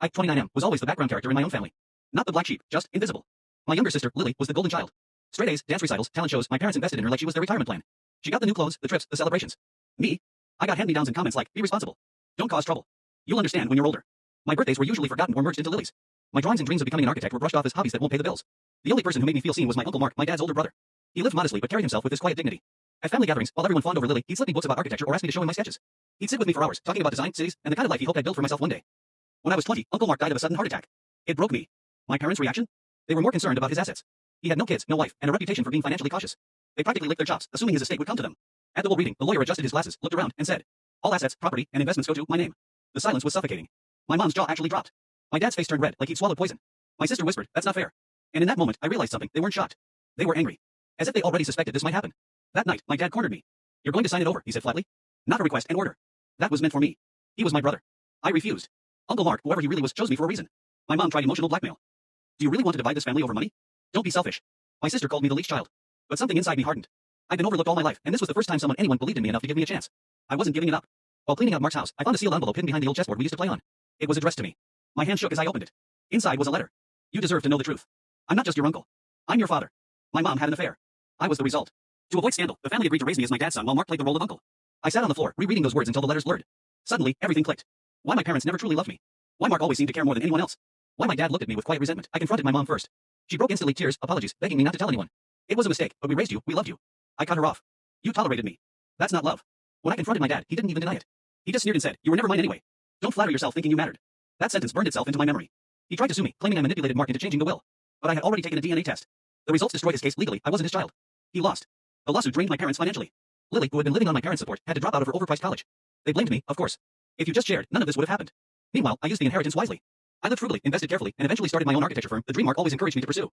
I, 29M, was always the background character in my own family. Not the black sheep, just invisible. My younger sister, Lily, was the golden child. Straight A's, dance recitals, talent shows, my parents invested in her like she was their retirement plan. She got the new clothes, the trips, the celebrations. Me? I got hand-me-downs and comments like, be responsible. Don't cause trouble. You'll understand when you're older. My birthdays were usually forgotten or merged into Lily's. My drawings and dreams of becoming an architect were brushed off as hobbies that won't pay the bills. The only person who made me feel seen was my Uncle Mark, my dad's older brother. He lived modestly but carried himself with his quiet dignity. At family gatherings, while everyone fawned over Lily, he'd slip me books about architecture or ask me to show him my sketches. He'd sit with me for hours, talking about design, cities, and the kind of life he hoped I'd build for myself one day. When I was 20, Uncle Mark died of a sudden heart attack. It broke me. My parents' reaction? They were more concerned about his assets. He had no kids, no wife, and a reputation for being financially cautious. They practically licked their chops, assuming his estate would come to them. At the will reading, the lawyer adjusted his glasses, looked around, and said, all assets, property, and investments go to my name. The silence was suffocating. My mom's jaw actually dropped. My dad's face turned red, like he'd swallowed poison. My sister whispered, that's not fair. And in that moment, I realized something. They weren't shocked. They were angry. As if they already suspected this might happen. That night, my dad cornered me. You're going to sign it over, he said flatly. Not a request, an order. That was meant for me. He was my brother. I refused. Uncle Mark, whoever he really was, chose me for a reason. My mom tried emotional blackmail. Do you really want to divide this family over money? Don't be selfish. My sister called me the least child. But something inside me hardened. I'd been overlooked all my life, and this was the first time anyone believed in me enough to give me a chance. I wasn't giving it up. While cleaning out Mark's house, I found a sealed envelope hidden behind the old chessboard we used to play on. It was addressed to me. My hand shook as I opened it. Inside was a letter. You deserve to know the truth. I'm not just your uncle. I'm your father. My mom had an affair. I was the result. To avoid scandal, the family agreed to raise me as my dad's son while Mark played the role of uncle. I sat on the floor, rereading those words until the letters blurred. Suddenly, everything clicked. Why my parents never truly loved me. Why Mark always seemed to care more than anyone else. Why my dad looked at me with quiet resentment. I confronted my mom first. She broke instantly, tears, apologies, begging me not to tell anyone. It was a mistake, but we raised you, we loved you. I cut her off. You tolerated me. That's not love. When I confronted my dad, he didn't even deny it. He just sneered and said, you were never mine anyway. Don't flatter yourself thinking you mattered. That sentence burned itself into my memory. He tried to sue me, claiming I manipulated Mark into changing the will. But I had already taken a DNA test. The results destroyed his case legally. I wasn't his child. He lost. The lawsuit drained my parents financially. Lily, who had been living on my parents' support, had to drop out of her overpriced college. They blamed me, of course. If you just shared, none of this would have happened. Meanwhile, I used the inheritance wisely. I lived frugally, invested carefully, and eventually started my own architecture firm, the dream Mark always encouraged me to pursue.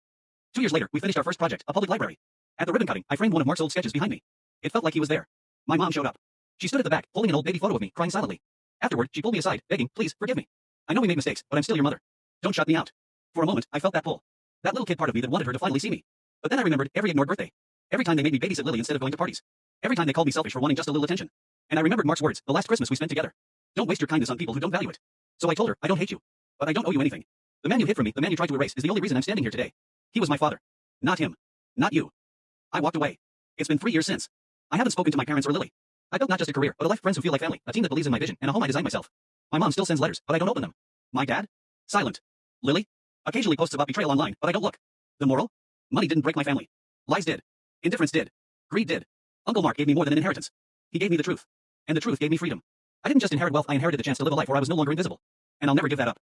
2 years later, we finished our first project, a public library. At the ribbon cutting, I framed one of Mark's old sketches behind me. It felt like he was there. My mom showed up. She stood at the back, holding an old baby photo of me, crying silently. Afterward, she pulled me aside, begging, please, forgive me. I know we made mistakes, but I'm still your mother. Don't shut me out. For a moment, I felt that pull. That little kid part of me that wanted her to finally see me. But then I remembered every ignored birthday. Every time they made me babysit Lily instead of going to parties. Every time they called me selfish for wanting just a little attention. And I remembered Mark's words, the last Christmas we spent together. Don't waste your kindness on people who don't value it. So I told her, I don't hate you. But I don't owe you anything. The man you hid from me, the man you tried to erase, is the only reason I'm standing here today. He was my father. Not him. Not you. I walked away. It's been 3 years since. I haven't spoken to my parents or Lily. I built not just a career, but a life of friends who feel like family, a team that believes in my vision, and a home I designed myself. My mom still sends letters, but I don't open them. My dad? Silent. Lily? Occasionally posts about betrayal online, but I don't look. The moral? Money didn't break my family. Lies did. Indifference did. Greed did. Uncle Mark gave me more than an inheritance. He gave me the truth. And the truth gave me freedom. I didn't just inherit wealth, I inherited the chance to live a life where I was no longer invisible. And I'll never give that up.